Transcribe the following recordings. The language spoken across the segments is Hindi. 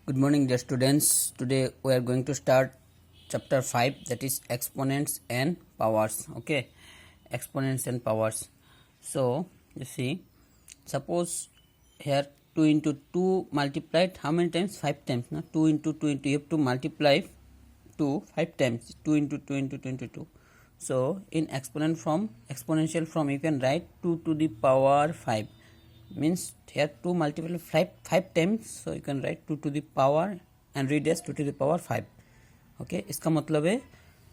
Good morning, dear students. Today we are going to start chapter 5, that is exponents and powers. Okay, exponents and powers. So you see, suppose here 2 into 2 multiplied how many times? 5 times. No? 2 into 2 into, you have to multiply 2 5 times. 2 into 2 into 2 into 2. So in exponential form you can write 2 to the power 5. Means here 2 multiplied 5 times, so you can write 2 to the power and read as 2 to the power 5. Okay, इसका मतलब है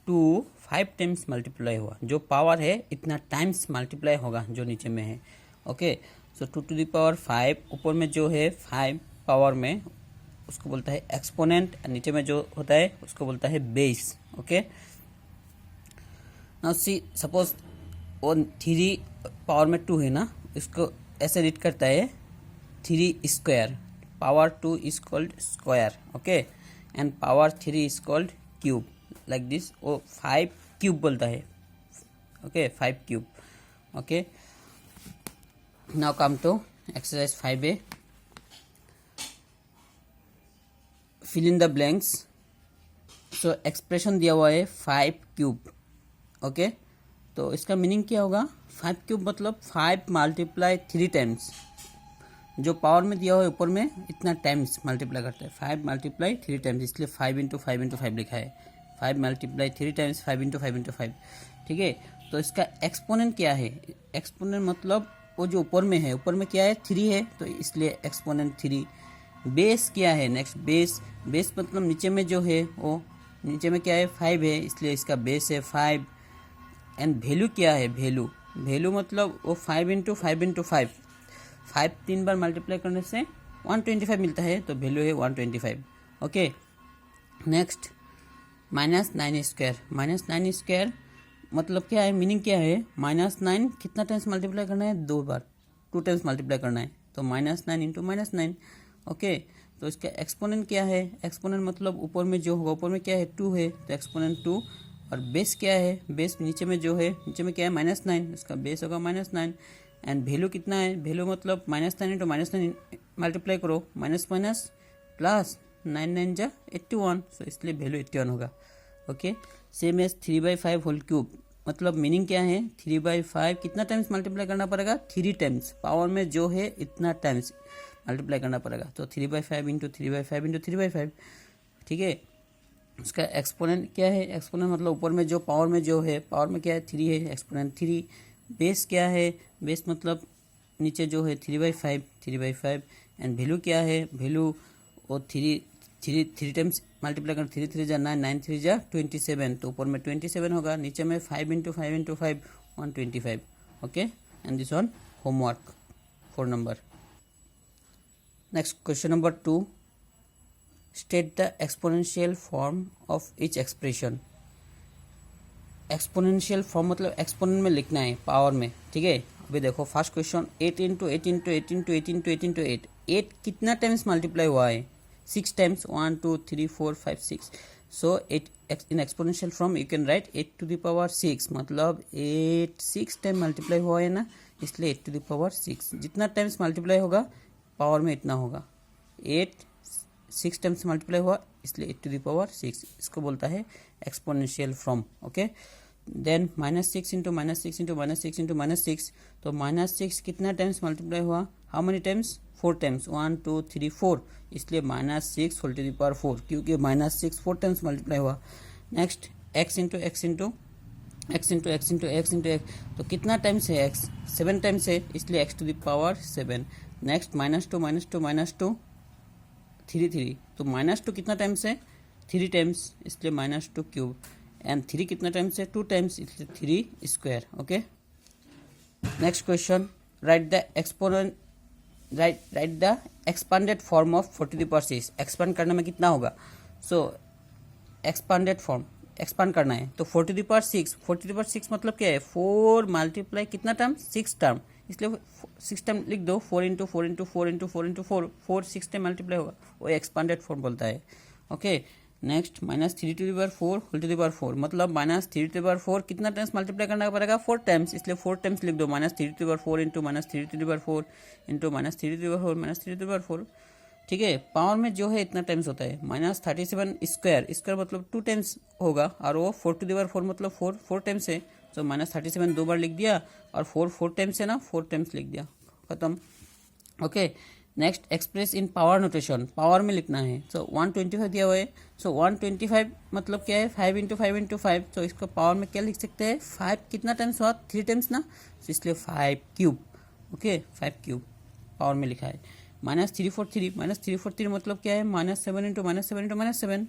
2 5 टाइम्स मल्टीप्लाई हुआ, जो पावर है इतना टाइम्स मल्टीप्लाई होगा जो नीचे में है. Okay, so 2 to the power 5, ऊपर में जो है 5 पावर में उसको बोलता है एक्सपोनेंट, और नीचे में जो होता है उसको बोलता है base. Okay, now see suppose वो 3 पावर में 2 है ना, इसको ऐसे रीड करता है 3 square, power 2 is called square. Okay, and power 3 is called cube, like this. वो 5 क्यूब बोलता है. Okay, 5 cube. Okay, now come to exercise 5A. Fill in the blanks. So expression दिया हुआ है 5 क्यूब. ओके, तो इसका मीनिंग क्या होगा? 5 क्यूब मतलब 5 मल्टीप्लाई 3 टाइम्स, जो पावर में दिया हुआ है ऊपर में इतना टाइम्स मल्टीप्लाई करता है. 5 मल्टीप्लाई 3 टाइम्स, इसलिए 5 इंटू 5 इंटू 5 लिखा है. 5 मल्टीप्लाई 3 टाइम्स, 5 इंटू 5 इंटू 5. ठीक है, तो इसका एक्सपोनेंट क्या है? एक्सपोनेंट मतलब वो जो ऊपर में है, ऊपर में क्या है? 3 है, तो इसलिए एक्सपोनेंट 3. बेस क्या है? नेक्स्ट बेस मतलब नीचे में जो है वो नीचे में क्या है? 5 है, इसलिए इसका बेस है 5. एंड वैल्यू क्या है? वैल्यू मतलब वो 5 इंटू 5 इंटू 5. 5 3 बार मल्टीप्लाई करने से 125 मिलता है, तो वैल्यू है 125. Okay, next -9 square. -9 स्क्वायर मतलब क्या है? मीनिंग क्या है? -9 कितना टाइम्स मल्टीप्लाई करना है? 2 बार, 2 टाइम्स मल्टीप्लाई करना है, तो -9 इंटू -9. ओके, तो इसका एक्सपोनेंट क्या है? एक्सपोनेंट मतलब ऊपर में जो होगा, ऊपर में क्या है? 2 है, तो एक्सपोनेंट 2. और बेस क्या है? बेस नीचे में जो है, नीचे में क्या है? -9, इसका बेस होगा -9. एंड वैल्यू कितना है? वैल्यू मतलब -9 इंटू -9 मल्टीप्लाई करो, माइनस प्लस 9 9 जा 81, सो इसलिए वैल्यू 81 होगा. Okay, same as 3/5 whole cube मतलब मीनिंग क्या है? 3/5 कितना टाइम्स मल्टीप्लाई करना पड़ेगा? 3 टाइम्स, पावर में जो है इतना टाइम्स मल्टीप्लाई करना पड़ेगा, तो 3/5 इंटू 3/5 इंटू 3/5. ठीक है, उसका एक्सपोनेंट क्या है? एक्सपोनेंट मतलब ऊपर में जो पावर में जो है, पावर में क्या है? 3 है, एक्सपोनेंट 3. बेस क्या है? बेस मतलब नीचे जो है 3/5. एंड वैल्यू क्या है? वैल्यू वो 3 टाइम्स मल्टीप्लाई कर, 3 3 जा 9, 9 3 जा 27, तो ऊपर में 27 होगा, नीचे में 5 into 5 into 5 125. Okay, and this one homework 4 number. Next question number 2. State the exponential form of each expression. Exponential form मतलब एक्सपोनेंट में लिखना है पावर में. ठीक है, अभी देखो first question 8 into 8 into 8 into 8 into 8 into 8. 8 कितना टाइम्स मल्टीप्लाई हुआ है? 6 times, 1 2 3 4 5 6. So 8 in exponential form you can write 8 to the power 6, मतलब 8 6 टाइम मल्टीप्लाई हुआ है ना, इसलिए 8 टू द पावर 6. जितना टाइम्स मल्टीप्लाई होगा पावर में इतना होगा. 8 6 टाइम्स मल्टीप्लाई हुआ, इसलिए 8 टू द पावर 6. इसको बोलता है exponential form. Okay, then -6 into -6 into -6 into -6, तो -6 कितना टाइम्स मल्टीप्लाई हुआ? How many times? 4 टाइम्स, 1 2 3 4, इसलिए -6 होल टू द पावर 4, क्योंकि -6 4 टाइम्स मल्टीप्लाई हुआ. Next x into x into x into x into x into x, तो कितना टाइम्स है? x 7 टाइम्स है, इसलिए x to the power 7. Next -2 3 3, तो -2 कितना टाइम्स है? 3 टाइम्स, इसलिए -2 क्यूब. एंड 3 कितना टाइम्स है? 2 टाइम्स, इसलिए 3 square. Okay, next question. Write the exponent, write the expanded form of 4 to the power 6. Expand करने में कितना होगा? सो एक्सपांडेड फॉर्म एक्सपांड करना है, तो 4 to the power 6. 4 to the power 6 मतलब क्या है? 4 मल्टीप्लाई कितना टर्म? 6 टर्म, इसलिए 6 टाइम लिख दो. 4 into 4 into 4 into 4 into 4, 4 6 time multiply होगा, वो एक्सपांडेड फॉर्म बोलता है. Okay, next -3 to the power 4 whole to the power 4, मतलब -3 टू द पावर 4 कितना टाइम्स मल्टीप्लाई करना पड़ेगा? 4 टाइम्स, इसलिए 4 टाइम्स लिख दो. -3 to the power 4 into -3 to the power 4 into -3 to the power 4 -3 to the power 4. ठीक है, पावर में जो है इतना टाइम्स होता है, -37 स्क्वायर, स्क्वायर मतलब 2 टाइम्स होगा, और वो 4⁴ मतलब 4 टाइम्स है, तो -37 2 बार लिख दिया, और 4 टाइम्स है ना, 4 टाइम्स लिख दिया, खत्म। Okay, next express in power notation, power में लिखना है। सो 125 दिया हुआ है, सो 125 मतलब क्या है, 5 × 5 × 5, तो इसको पावर में क्या लिख सकते हैं, 5 कितना टाइम्स हुआ, 3 टाइम्स ना, तो इसलिए 5 क्यूब। ओके, 5 क्यूब पावर में लिखा है। -343 मतलब क्या है, -7 × -7 × -7,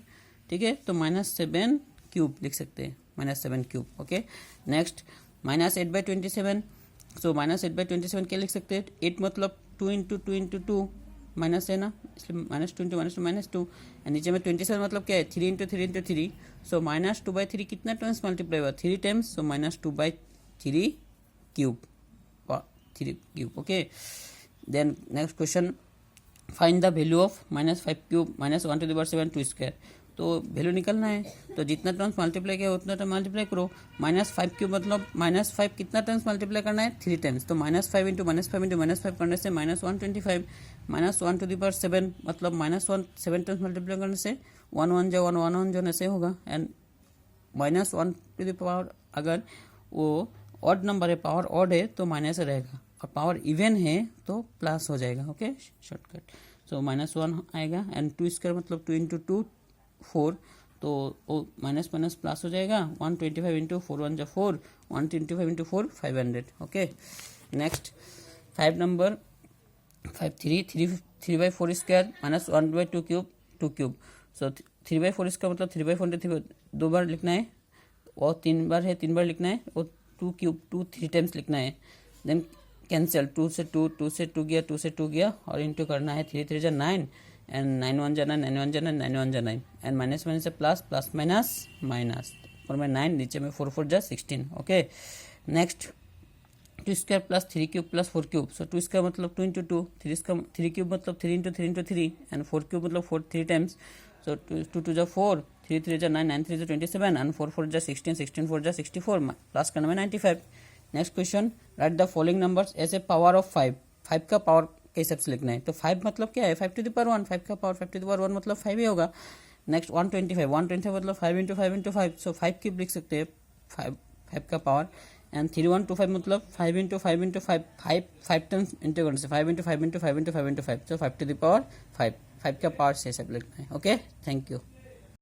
ठीक है, तो -7 क्यूब लिख सकते हैं, -7 क्यूब। ओके, नेक्स्ट -8/27, सो -8/27 क्या लिख सकते हैं, 8 मतलब 2 × 2 × 2 माइनस है ना, इसलिए -2 × -2, एंड नीचे में 27 मतलब क्या है, 3 × 3 × 3, सो -2/3 कितना टाइम्स मल्टीप्लाई हुआ, 3 times, so -2/3 cube, 3 cube. Okay, then next question, find the value of -5 cube -1⁷ 2 square, तो वैल्यू निकलना है, तो जितना टर्म्स मल्टीप्लाई किया उतना टर्म मल्टीप्लाई करो। -5 क्यूब मतलब -5 कितना टर्म्स मल्टीप्लाई करना है, 3 टाइम्स, तो -5 × -5 × -5 करने से -125, -1⁷ मतलब -7 टाइम्स मल्टीप्लाई करने से 1 1 जो 1 1 1 जो ऐसे होगा, एंड -1 अगर वो ऑड नंबर है, पावर ऑड है तो माइनस रहेगा, और पावर इवन है तो प्लस हो जाएगा। ओके, शॉर्टकट, सो -1 आएगा, एंड 2 स्क्वायर मतलब 2 × 2 4, तो वो माइनस माइनस प्लस हो जाएगा, 125 × 4 1 4, 125 × 4 500। Okay, next 5 number 3/4 square -1/2 cube 2 cube, so 3/4 square मतलब 3/4 2 बार लिखना है, और 3 बार है 3 बार लिखना है, और 2 क्यूब 2 3 टाइम्स लिखना है, देन कैंसिल, 2 से 2 2 से 2 गया, 2 से 2 गया, और इंटू करना है, 3 3 = 9, एंड 9 1 = 9, 9 1 = 9, 9 1 = 9, एंड माइनस माइनस से प्लस, प्लस माइनस माइनस, ऊपर में 9 नीचे में 4 4 = 16। Okay, next 2 square plus 3 cube plus 4 cube, so 2 square मतलब 2 × 2, 3 क्यूब मतलब 3 × 3 × 3, एंड 4 क्यूब मतलब 4 3 टाइम्स, सो 2 2 = 4, 3 3 = 9, 9 3 = 27, एंड 4 4 = 16, 16 4 = 64, प्लस करना में 95। Next question, write the following numbers as a power of 5, 5 का पावर के हिसाब से लिखना है, तो 5 मतलब क्या है, 5⁻1, 5 का पावर 5⁻1 मतलब 5 ही होगा। नेक्स्ट 125 मतलब 5 × 5 × 5, सो 5 क्यूब लिख सकते हैं, 5 का पावर, एंड 3125 मतलब 5 × 5 × 5, 5 टाइम्स इंटू करने से 5 × 5 × 5 × 5 × 5, सो 5⁵5, 5 का पावर से सब लिखना है। Okay, thank you.